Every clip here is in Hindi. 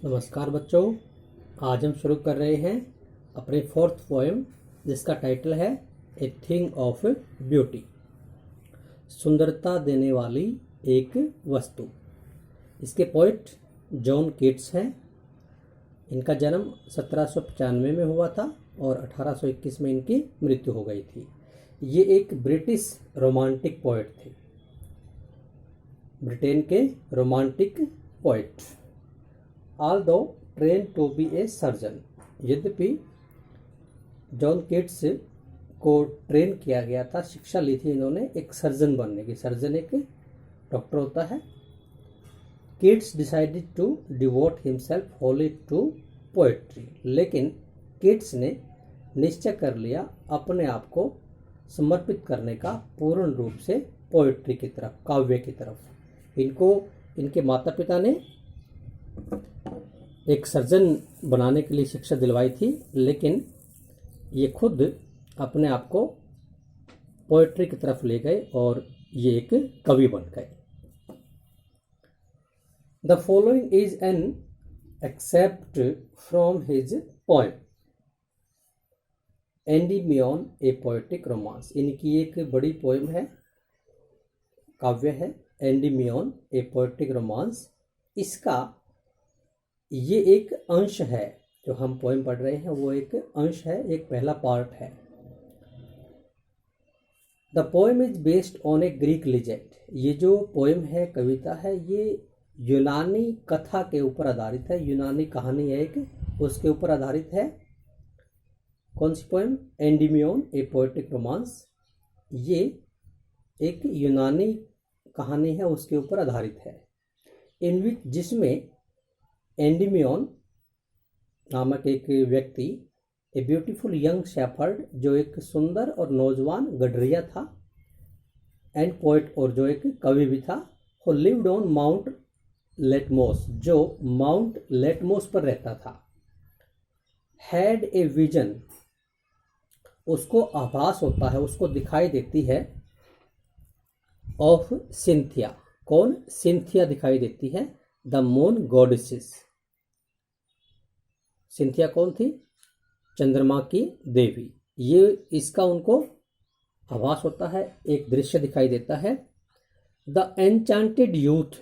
नमस्कार बच्चों, आज हम शुरू कर रहे हैं अपने फोर्थ पोएम जिसका टाइटल है ए थिंग ऑफ ब्यूटी। सुंदरता देने वाली एक वस्तु। इसके पोइट जॉन कीट्स हैं। इनका जन्म 1795 में हुआ था और 1821 में इनकी मृत्यु हो गई थी। ये एक ब्रिटिश रोमांटिक पोइट थे, ब्रिटेन के romantic poet. Although train to be a surgeon, यद्यपि जॉन कीट्स को ट्रेन किया गया था, शिक्षा ली थी इन्होंने एक सर्जन बनने की। सर्जन एक डॉक्टर होता है। Keats decided to devote himself wholly to poetry, लेकिन कीट्स ने निश्चय कर लिया अपने आप को समर्पित करने का पूर्ण रूप से पोएट्री की तरफ, काव्य की तरफ। इनको इनके माता पिता ने एक सर्जन बनाने के लिए शिक्षा दिलवाई थी, लेकिन ये खुद अपने आप को पोएट्री की तरफ ले गए और ये एक कवि बन गए। The following is an excerpt from his poem Endymion a poetic romance. इनकी एक बड़ी पोएम है, काव्य है एंडीमियन ए पोएटिक रोमांस। इसका ये एक अंश है, जो हम पोएम पढ़ रहे हैं वो एक अंश है, एक पहला पार्ट है। The poem is based on A Greek legend. ये जो पोएम है, कविता है, ये यूनानी कथा के ऊपर आधारित है। यूनानी कहानी है एक, उसके ऊपर आधारित है। कौन सी poem? Endymion a poetic romance. ये एक यूनानी कहानी है, उसके ऊपर आधारित है। इन विच, जिसमें एंडीमियन नामक एक व्यक्ति, ए ब्यूटीफुल यंग शेफर्ड, जो एक सुंदर और नौजवान गडरिया था, एंड पोएट, और जो एक कवि भी था, हु लिव्ड ऑन माउंट लेटमोस, जो माउंट लेटमोस पर रहता था, हैड ए विजन, उसको आभास होता है, उसको दिखाई देती है, ऑफ सिंथिया। कौन? सिंथिया दिखाई देती है, द मून गॉडेसेस। सिंथिया कौन थी? चंद्रमा की देवी। ये इसका उनको आभास होता है, एक दृश्य दिखाई देता है। द एन्चांटेड यूथ,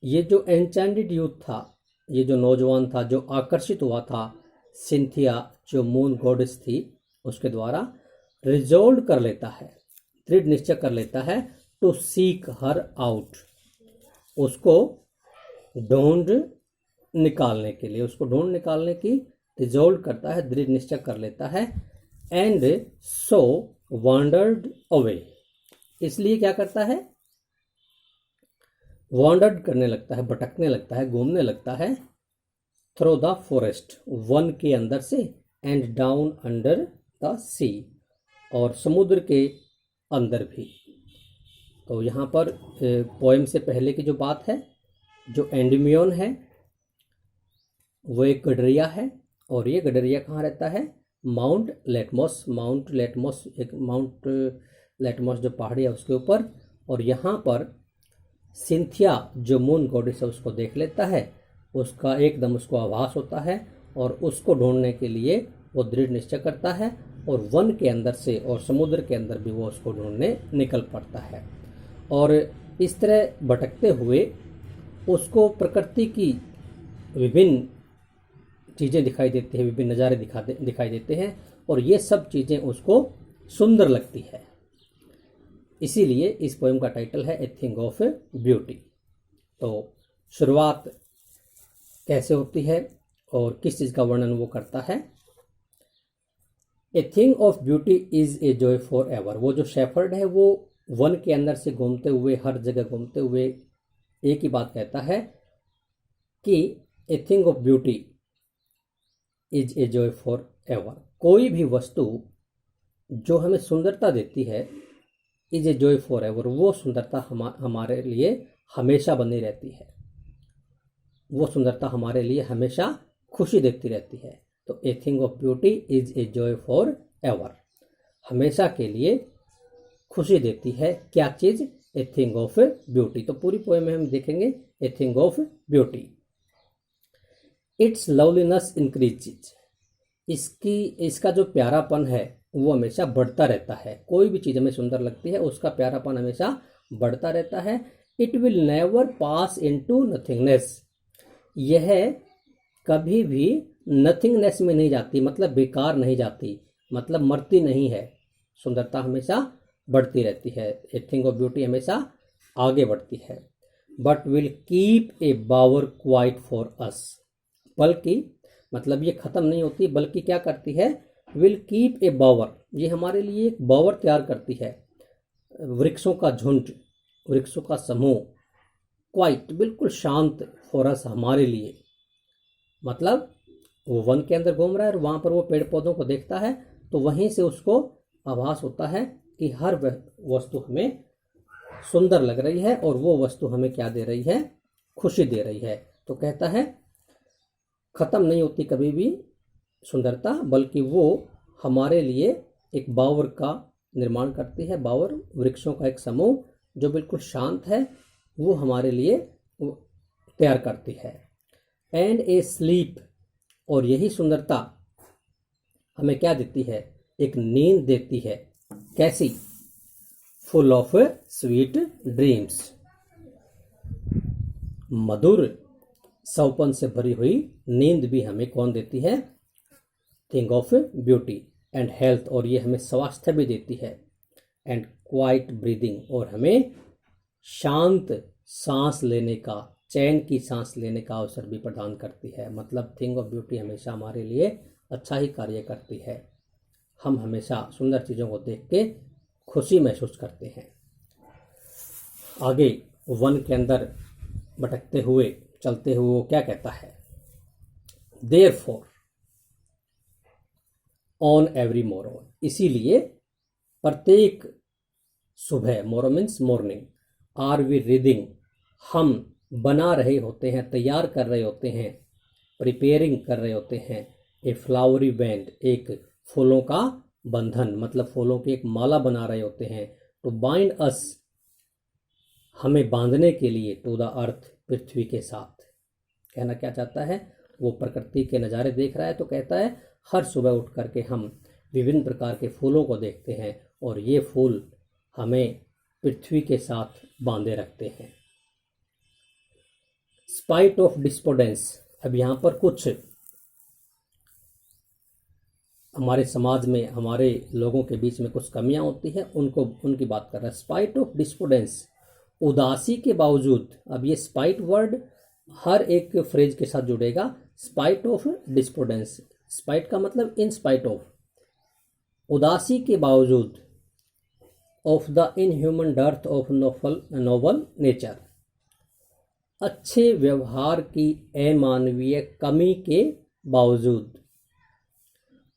ये जो एन्चांटेड यूथ था, ये जो नौजवान था, जो आकर्षित हुआ था सिंथिया, जो मून गॉडेस थी, उसके द्वारा रिजोल्व कर लेता है, दृढ़ निश्चय कर लेता है, टू सीक हर आउट, उसको ढूंढ निकालने के लिए, उसको ढूंढ निकालने की रिजोल्व करता है, दृढ़ निश्चय कर लेता है। एंड सो वॉन्डर्ड अवे, इसलिए क्या करता है? वॉन्डर्ड करने लगता है, भटकने लगता है, घूमने लगता है। थ्रू द फॉरेस्ट, वन के अंदर से, एंड डाउन अंडर द सी, और समुद्र के अंदर भी। तो यहाँ पर पोएम से पहले की जो बात है, जो एंडीमियन है वो एक गडरिया है, और ये गडरिया कहाँ रहता है? माउंट लेटमोस। माउंट लेटमोस, एक माउंट लेटमोस जो पहाड़ी है उसके ऊपर। और यहाँ पर सिंथिया जो मून गॉडेस है उसको देख लेता है, उसका एकदम उसको आभास होता है, और उसको ढूंढने के लिए वो दृढ़ निश्चय करता है, और वन के अंदर से और समुद्र के अंदर भी वो उसको ढूंढने निकल पड़ता है। और इस तरह भटकते हुए उसको प्रकृति की विभिन्न चीज़ें दिखाई देती हैं, विभिन्न नज़ारे दिखाई देते हैं, और ये सब चीज़ें उसको सुंदर लगती है। इसीलिए इस पोएम का टाइटल है ए थिंग ऑफ ब्यूटी। तो शुरुआत कैसे होती है और किस चीज़ का वर्णन वो करता है? ए thing of beauty is a joy for ever. वो जो शेफर्ड है वो वन के अंदर से घूमते हुए, हर जगह घूमते हुए एक ही बात कहता है कि ए thing of beauty is a joy for ever. कोई भी वस्तु जो हमें सुंदरता देती है, is a joy for ever, वो सुंदरता हमारे लिए हमेशा बनी रहती है, वो सुंदरता हमारे लिए हमेशा खुशी देती रहती है। तो a thing of beauty is a joy forever, हमेशा के लिए खुशी देती है। क्या चीज़? A thing of beauty. तो पूरी पोएम में हम देखेंगे a thing of beauty. Its loveliness increases, इसका जो प्यारापन है वो हमेशा बढ़ता रहता है। कोई भी चीज़ हमें सुंदर लगती है उसका प्यारापन हमेशा बढ़ता रहता है। It will never pass into nothingness, यह कभी भी नथिंगनेस में नहीं जाती, मतलब बेकार नहीं जाती, मतलब मरती नहीं है। सुंदरता हमेशा बढ़ती रहती है, ए थिंग ऑफ ब्यूटी हमेशा आगे बढ़ती है। But will keep a bower quiet for us, बल्कि मतलब ये ख़त्म नहीं होती, बल्कि क्या करती है, विल कीप ए बावर, ये हमारे लिए एक बावर तैयार करती है, वृक्षों का झुंड, वृक्षों का समूह, क्वाइट बिल्कुल शांत, फॉर अस हमारे लिए। मतलब वो वन के अंदर घूम रहा है और वहाँ पर वो पेड़ पौधों को देखता है तो वहीं से उसको आभास होता है कि हर वस्तु हमें सुंदर लग रही है और वो वस्तु हमें क्या दे रही है, खुशी दे रही है। तो कहता है ख़त्म नहीं होती कभी भी सुंदरता, बल्कि वो हमारे लिए एक बावर का निर्माण करती है। बावर वृक्षों का एक समूह जो बिल्कुल शांत है, वो हमारे लिए तैयार करती है। एंड ए स्लीप, और यही सुंदरता हमें क्या देती है, एक नींद देती है। कैसी, फुल ऑफ स्वीट ड्रीम्स, मधुर सौपन से भरी हुई नींद भी हमें कौन देती है, thing of beauty. And health, और ये हमें स्वास्थ्य भी देती है। एंड क्वाइट ब्रीदिंग, और हमें शांत सांस लेने का, चैन की सांस लेने का अवसर भी प्रदान करती है। मतलब थिंग ऑफ ब्यूटी हमेशा हमारे लिए अच्छा ही कार्य करती है। हम हमेशा सुंदर चीज़ों को देख के खुशी महसूस करते हैं। आगे वन के अंदर भटकते हुए, चलते हुए वो क्या कहता है, देयरफॉर ऑन एवरी मोरो, इसीलिए प्रत्येक सुबह, morrow means morning, are we reading, हम बना रहे होते हैं, तैयार कर रहे होते हैं, प्रिपेयरिंग कर रहे होते हैं, ए फ्लावरी बैंड, एक फूलों का बंधन, मतलब फूलों की एक माला बना रहे होते हैं। टू बाइंड अस, हमें बांधने के लिए, टू द अर्थ, पृथ्वी के साथ। कहना क्या चाहता है, वो प्रकृति के नज़ारे देख रहा है तो कहता है हर सुबह उठ करके हम विभिन्न प्रकार के फूलों को देखते हैं और ये फूल हमें पृथ्वी के साथ बांधे रखते हैं। स्पाइट ऑफ डिस्पोर्डेंस, अब यहाँ पर कुछ हमारे समाज में, हमारे लोगों के बीच में कुछ कमियां होती हैं, उनकी बात कर रहा है। स्पाइट ऑफ डिस्पोर्डेंस, उदासी के बावजूद, अब ये स्पाइट वर्ड हर एक फ्रेज के साथ जुड़ेगा। स्पाइट ऑफ डिस्पोर्डेंस, स्पाइट का मतलब इन स्पाइट ऑफ, उदासी के बावजूद, of the inhuman dearth of noble nature, अच्छे व्यवहार की अमानवीय कमी के बावजूद,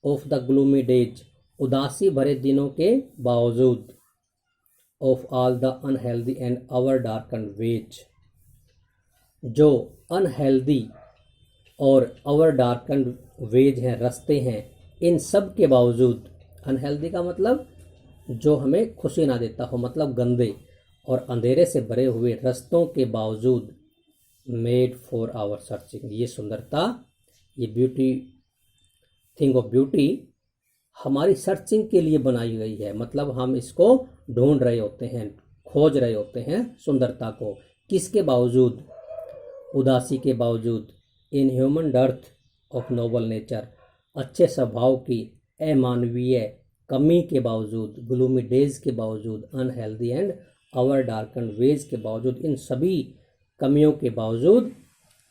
ऑफ द ग्लूमी डेज, उदासी भरे दिनों के बावजूद, of all the unhealthy and our darken ways, जो अनहेल्दी और आवर डार्कन वेज हैं, रास्ते हैं, इन सब के बावजूद, अनहेल्दी का मतलब जो हमें खुशी ना देता हो, मतलब गंदे और अंधेरे से भरे हुए रास्तों के बावजूद, मेड फॉर आवर सर्चिंग, ये सुंदरता, ये ब्यूटी, थिंग ऑफ ब्यूटी हमारी सर्चिंग के लिए बनाई गई है। मतलब हम इसको ढूंढ रहे होते हैं, खोज रहे होते हैं सुंदरता को, किसके बावजूद, उदासी के बावजूद, in human dearth of noble nature, अच्छे स्वभाव की अमानवीय कमी के बावजूद, ग्लूमी डेज के बावजूद, unhealthy and our darken ways के बावजूद, इन सभी कमियों के बावजूद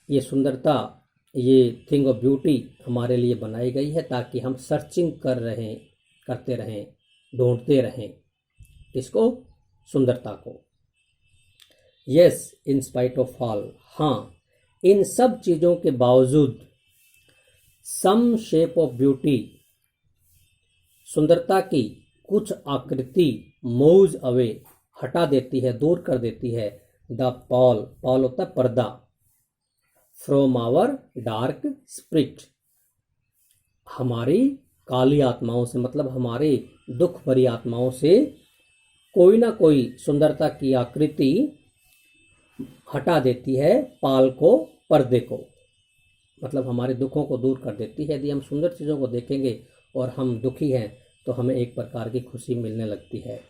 ये सुंदरता, ये थिंग ऑफ ब्यूटी हमारे लिए बनाई गई है ताकि हम सर्चिंग करते रहें, ढूंढते रहें इसको, सुंदरता को। Yes in spite of all, हाँ इन सब चीज़ों के बावजूद, सम शेप ऑफ ब्यूटी, सुंदरता की कुछ आकृति, मूव्स अवे, हटा देती है, दूर कर देती है, द पॉल, पॉल होता है पर्दा, फ्रॉम आवर डार्क स्पिरिट, हमारी काली आत्माओं से, मतलब हमारे दुख भरी आत्माओं से कोई ना कोई सुंदरता की आकृति हटा देती है, पाल को, पर्दे को। मतलब हमारे दुखों को दूर कर देती है। यदि हम सुंदर चीज़ों को देखेंगे और हम दुखी हैं तो हमें एक प्रकार की खुशी मिलने लगती है।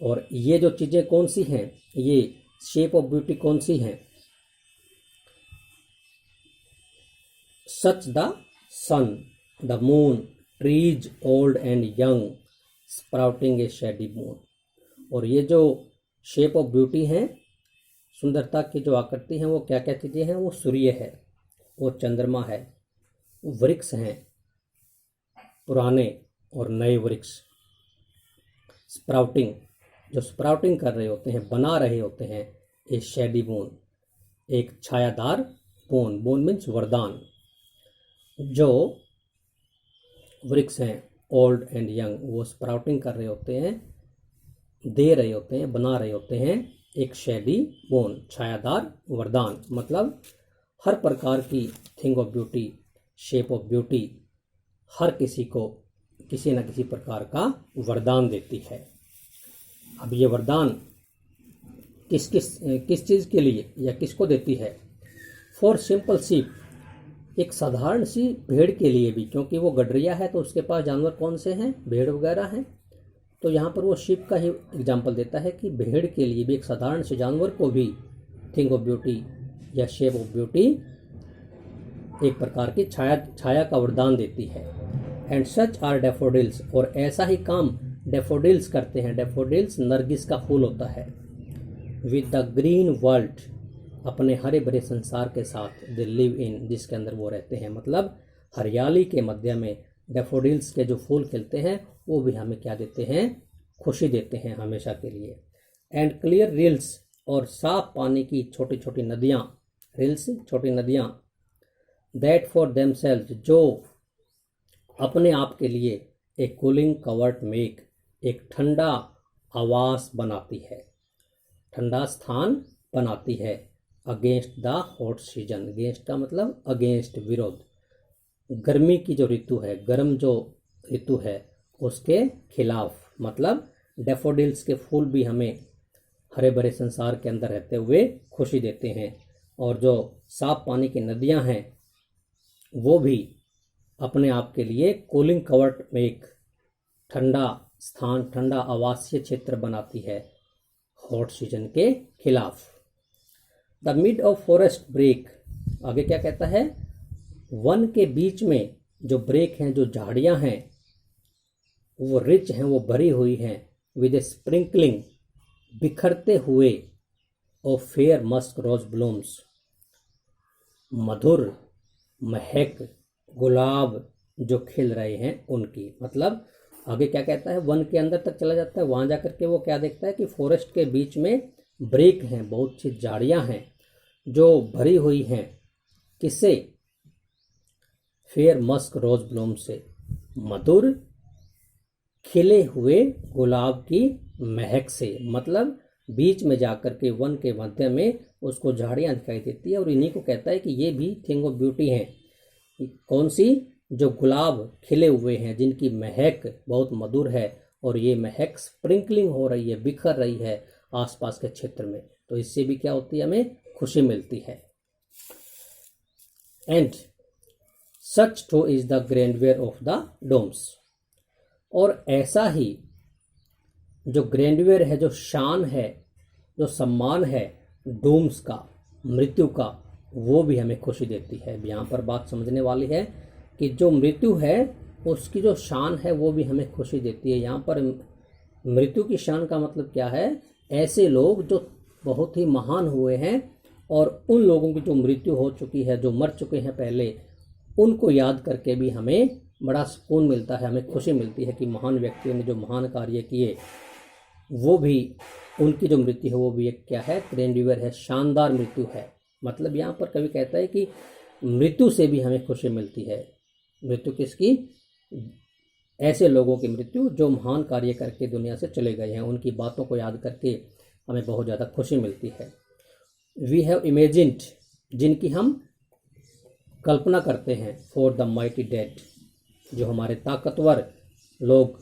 और ये जो चीज़ें कौन सी हैं, ये शेप ऑफ ब्यूटी कौन सी हैं? Such the sun, the moon, trees old and young, sprouting a shady moon. और ये जो शेप ऑफ ब्यूटी हैं, सुंदरता की जो आकृति हैं, वो क्या क्या चीज़ें हैं? वो सूर्य है, वो चंद्रमा है, वृक्ष हैं, पुराने और नए वृक्ष। स्प्राउटिंग, जो स्प्राउटिंग कर रहे होते हैं, बना रहे होते हैं। ए शेडी मून, एक छायादार बून, बून मीन्स वरदान। जो वृक्ष हैं ओल्ड एंड यंग, वो स्प्राउटिंग कर रहे होते हैं, दे रहे होते हैं, बना रहे होते हैं एक शेडी बून, छायादार वरदान। मतलब हर प्रकार की thing of beauty, shape of beauty हर किसी को किसी न किसी प्रकार का वरदान देती है। अब ये वरदान किस चीज़ के लिए या किसको देती है? फॉर सिंपल शीप, एक साधारण सी भेड़ के लिए भी, क्योंकि वो गडरिया है तो उसके पास जानवर कौन से हैं? भेड़ वगैरह हैं। तो यहाँ पर वो शीप का ही एग्जाम्पल देता है कि भेड़ के लिए भी, एक साधारण से जानवर को भी थिंग ऑफ ब्यूटी या शेप ऑफ ब्यूटी एक प्रकार की छाया का वरदान देती है। एंड सच आर डैफोडिल्स, और ऐसा ही काम डैफोडिल्स करते हैं। डैफोडिल्स नरगिस का फूल होता है। विद द ग्रीन वर्ल्ड, अपने हरे भरे संसार के साथ, दे लिव इन, जिसके अंदर वो रहते हैं। मतलब हरियाली के मध्य में डैफोडिल्स के जो फूल खिलते हैं वो भी हमें क्या देते हैं? खुशी देते हैं हमेशा के लिए। एंड क्लियर रिल्स, और साफ पानी की छोटी छोटी नदियाँ, रिल्स छोटी नदियाँ, दैट फॉर देमसेल्व्स, जो अपने आप के लिए एक कूलिंग कवर्ट मेक, एक ठंडा आवास बनाती है, ठंडा स्थान बनाती है। Against the hot season, against का मतलब अगेंस्ट, विरोध। गर्मी की जो ऋतु है, गर्म जो ऋतु है, उसके खिलाफ। मतलब डैफोडिल्स के फूल भी हमें हरे भरे संसार के अंदर रहते हुए खुशी देते हैं। और जो साफ पानी की नदियां हैं वो भी अपने आप के लिए कूलिंग कवर्ट में एक ठंडा स्थान, ठंडा आवासीय क्षेत्र बनाती है हॉट सीजन के खिलाफ। The mid of forest brake, आगे क्या कहता है? वन के बीच में जो ब्रेक हैं, जो झाड़ियां हैं, वो रिच हैं, वो भरी हुई हैं। विद ए स्प्रिंकलिंग, बिखरते हुए, of fair musk rose blooms, मधुर महक गुलाब जो खिल रहे हैं उनकी। मतलब आगे क्या कहता है? वन के अंदर तक चला जाता है, वहां जाकर के वो क्या देखता है कि फॉरेस्ट के बीच में ब्रेक हैं, बहुत सी झाड़ियां हैं जो भरी हुई हैं। किससे? फेयर मस्क रोज ब्लूम से, मधुर खिले हुए गुलाब की महक से। मतलब बीच में जाकर के वन के मध्य में उसको झाड़ियां दिखाई देती है, और इन्हीं को कहता है कि ये भी थिंग ऑफ ब्यूटी हैं। कौन सी? जो गुलाब खिले हुए हैं, जिनकी महक बहुत मधुर है, और ये महक स्प्रिंकलिंग हो रही है, बिखर रही है आसपास के क्षेत्र में। तो इससे भी क्या होती है? हमें खुशी मिलती है। And such too is the grandeur of the dooms, और ऐसा ही जो ग्रैंडवेयर है, जो शान है, जो सम्मान है डोम्स का, मृत्यु का, वो भी हमें खुशी देती है। यहाँ पर बात समझने वाली है कि जो मृत्यु है उसकी जो शान है वो भी हमें खुशी देती है। यहाँ पर मृत्यु की शान का मतलब क्या है? ऐसे लोग जो बहुत ही महान हुए हैं, और उन लोगों की जो मृत्यु हो चुकी है, जो मर चुके हैं पहले, उनको याद करके भी हमें बड़ा सुकून मिलता है, हमें खुशी मिलती है कि महान व्यक्तियों ने जो महान कार्य किए, वो भी, उनकी जो मृत्यु है वो भी एक क्या है? ग्रैंडवेयर है, शानदार मृत्यु है। मतलब यहाँ पर कवि कहता है कि मृत्यु से भी हमें खुशी मिलती है। मृत्यु किसकी? ऐसे लोगों की मृत्यु जो महान कार्य करके दुनिया से चले गए हैं, उनकी बातों को याद करके हमें बहुत ज़्यादा खुशी मिलती है। वी हैव इमेजिन्ड, जिनकी हम कल्पना करते हैं। फॉर द माइटी डेड, जो हमारे ताकतवर लोग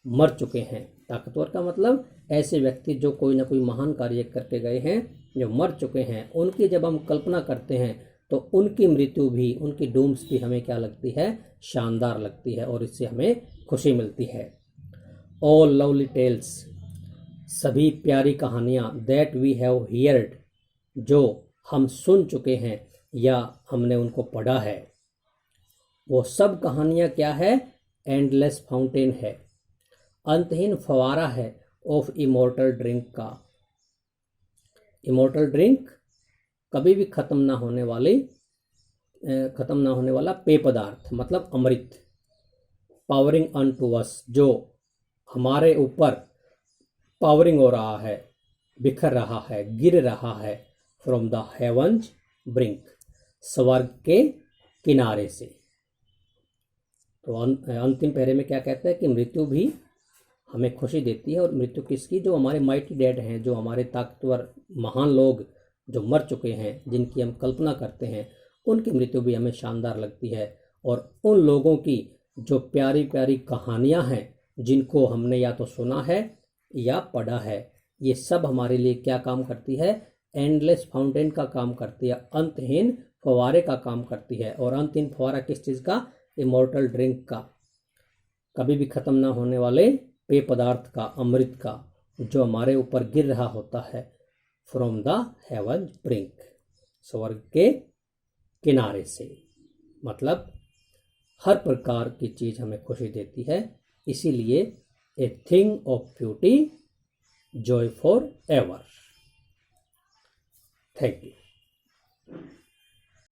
मर चुके हैं। ताकतवर का मतलब ऐसे व्यक्ति जो कोई ना कोई महान कार्य करके गए हैं, जो मर चुके हैं, उनकी जब हम कल्पना करते हैं तो उनकी मृत्यु भी, उनकी डूम्स भी हमें क्या लगती है, शानदार लगती है और इससे हमें खुशी मिलती है। ऑल लवली टेल्स, सभी प्यारी कहानियाँ, दैट वी हैव हियर्ड, जो हम सुन चुके हैं या हमने उनको पढ़ा है, वो सब कहानियाँ क्या है, एंडलेस फाउंटेन है, अंतहीन फवारा है, ऑफ इमोर्टल ड्रिंक का। इमोर्टल ड्रिंक, कभी भी खत्म ना होने वाला पेय पदार्थ, मतलब अमृत। पावरिंग अन टू अस, जो हमारे ऊपर पावरिंग हो रहा है, बिखर रहा है, गिर रहा है, फ्रॉम द हेवंस ब्रिंक, स्वर्ग के किनारे से। तो अंतिम पैरे में क्या कहता है कि मृत्यु भी हमें खुशी देती है। और मृत्यु किसकी, जो हमारे माइटी डेड हैं, जो हमारे ताकतवर महान लोग जो मर चुके हैं, जिनकी हम कल्पना करते हैं, उनकी मृत्यु भी हमें शानदार लगती है। और उन लोगों की जो प्यारी प्यारी कहानियाँ हैं, जिनको हमने या तो सुना है या पढ़ा है, ये सब हमारे लिए क्या काम करती है, एंडलेस फाउंटेन का काम करती है, अंतहीन फवारे का काम करती है। और अंतहीन फवारा किस चीज़ का, इमोर्टल ड्रिंक का, कभी भी ख़त्म ना होने वाले पेय पदार्थ का, अमृत का, जो हमारे ऊपर गिर रहा होता है, फ्रॉम द हेवन ब्रिंक, स्वर्ग के किनारे से। मतलब हर प्रकार की चीज़ हमें खुशी देती है, इसीलिए ए thing of beauty, Joy for ever. Thank you.